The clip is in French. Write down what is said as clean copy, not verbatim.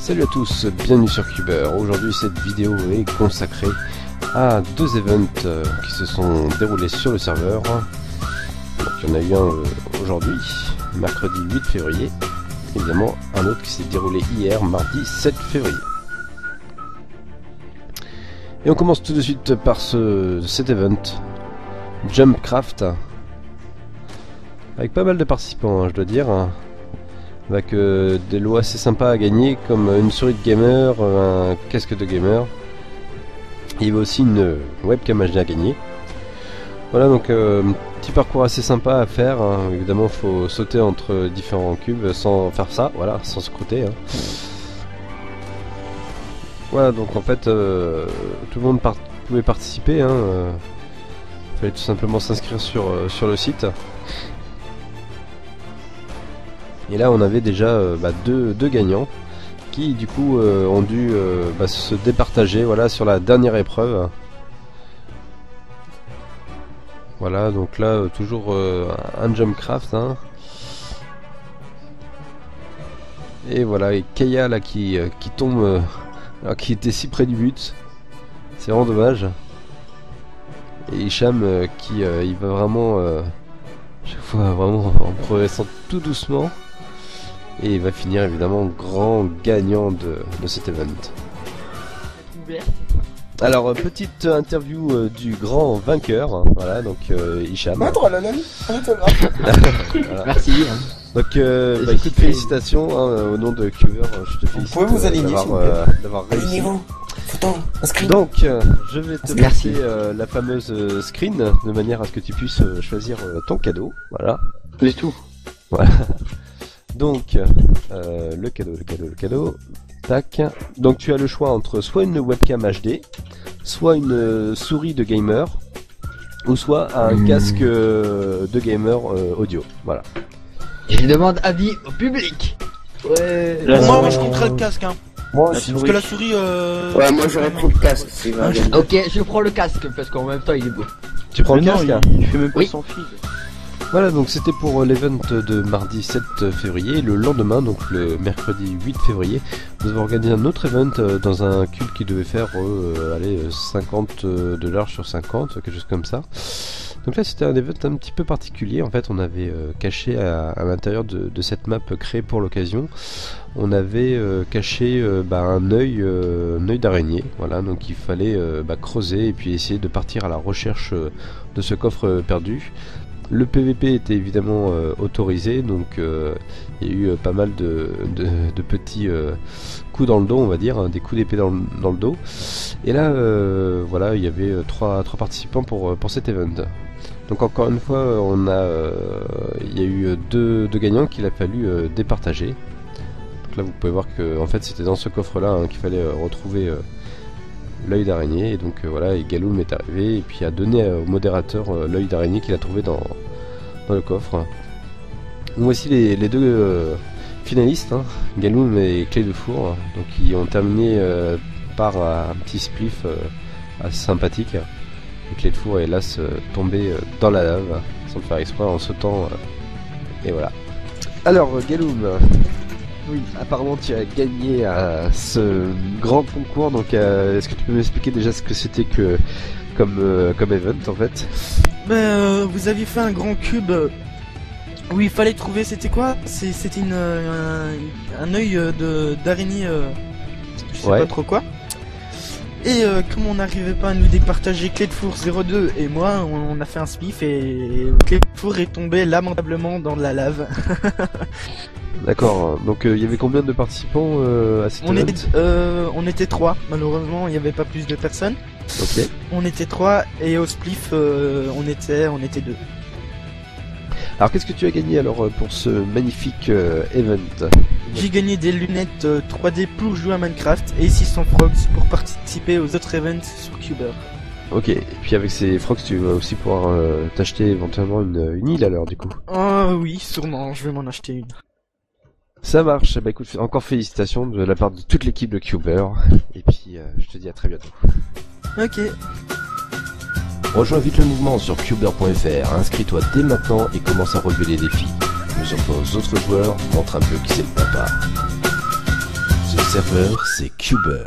Salut à tous, bienvenue sur Cuber. Aujourd'hui cette vidéo est consacrée à deux events qui se sont déroulés sur le serveur. Donc, il y en a eu un aujourd'hui, mercredi 8 février. Évidemment un autre qui s'est déroulé hier, mardi 7 février. Et on commence tout de suite par cet event, Jumpcraft. Avec pas mal de participants, je dois dire. Avec des lots assez sympas à gagner, comme une souris de gamer, un casque de gamer. Il y avait aussi une webcam HD à gagner. Voilà, donc petit parcours assez sympa à faire. Évidemment, il faut sauter entre différents cubes sans faire ça, voilà, sans se croûter. Voilà, donc en fait, tout le monde pouvait participer. Il fallait tout simplement s'inscrire sur le site. Et là on avait déjà deux gagnants qui du coup ont dû se départager, voilà, sur la dernière épreuve. Voilà, donc là toujours un Jumpcraft. Et voilà, et Kaya là qui tombe, alors qui était si près du but. C'est vraiment dommage. Et Hicham qui il va vraiment chaque fois vraiment en progressant tout doucement. Et il va finir évidemment grand gagnant de cet event. Alors petite interview du grand vainqueur, voilà, donc Hicham. Voilà. Merci. Donc écoute, félicitations au nom de Cuber, je te félicite. Vous pouvez vous aligner d'avoir réussi. Donc je vais te passer la fameuse screen de manière à ce que tu puisses choisir ton cadeau, voilà. C'est tout. Voilà. Donc, le cadeau, tac. Donc tu as le choix entre soit une webcam HD, soit une souris de gamer, ou soit un casque de gamer audio, voilà. Je demande avis au public. Ouais. Moi je compterais le casque, Moi aussi. Parce que la souris Ouais, moi j'aurais pris le casque, c'est vrai. Ok, je prends le casque parce qu'en même temps il est beau. Tu prends le casque? Il fait même pas son fil. Voilà, donc c'était pour l'event de mardi 7 février. Le lendemain, donc le mercredi 8 février, nous avons organisé un autre event dans un cube qui devait faire 50 de large sur 50, quelque chose comme ça. Donc là c'était un event un petit peu particulier. En fait on avait caché à l'intérieur de cette map créée pour l'occasion, on avait caché un œil d'araignée. Voilà, donc il fallait creuser et puis essayer de partir à la recherche de ce coffre perdu. Le PVP était évidemment autorisé, donc il y a eu pas mal de petits coups dans le dos, on va dire, des coups d'épée dans le dos. Et là, voilà, il y avait trois participants pour cet event. Donc encore une fois, il y a eu deux gagnants qu'il a fallu départager. Donc là, vous pouvez voir que en fait, c'était dans ce coffre-là qu'il fallait retrouver l'œil d'araignée. Et donc voilà, et Galoum est arrivé et puis a donné au modérateur l'œil d'araignée qu'il a trouvé dans le coffre. Voici les deux finalistes, Galoum et Clé de Four, donc ils ont terminé par un petit spliff assez sympathique. Et Clé de Four est hélas tombé dans la lave sans le faire exprès en sautant, et voilà. Alors Galoum, oui, apparemment tu as gagné ce grand concours, donc est-ce que tu peux m'expliquer déjà ce que c'était comme event en fait? vous aviez fait un grand cube où il fallait trouver, c'était quoi? C'était un œil d'araignée, je sais pas trop quoi. Et comme on n'arrivait pas à nous départager, Clé de Four 02 et moi, on a fait un spliff et Clé de Four est tombé lamentablement dans la lave. D'accord, donc il y avait combien de participants à cet event? On était 3, malheureusement il n'y avait pas plus de personnes. Ok. On était 3 et au spliff on était 2. Alors qu'est-ce que tu as gagné alors pour ce magnifique event? J'ai gagné des lunettes 3D pour jouer à Minecraft et 600 frogs pour participer aux autres events sur Cuber. Ok, et puis avec ces frogs tu vas aussi pouvoir t'acheter éventuellement une île alors du coup? Ah oui, sûrement, je vais m'en acheter une. Ça marche, bah écoute, encore félicitations de la part de toute l'équipe de Cuber, et puis je te dis à très bientôt. Ok. Rejoins vite le mouvement sur cuber.fr, inscris-toi dès maintenant et commence à relever les défis. Mesure-toi aux autres joueurs, montre un peu qui c'est le papa. C'est serveur, c'est Cuber.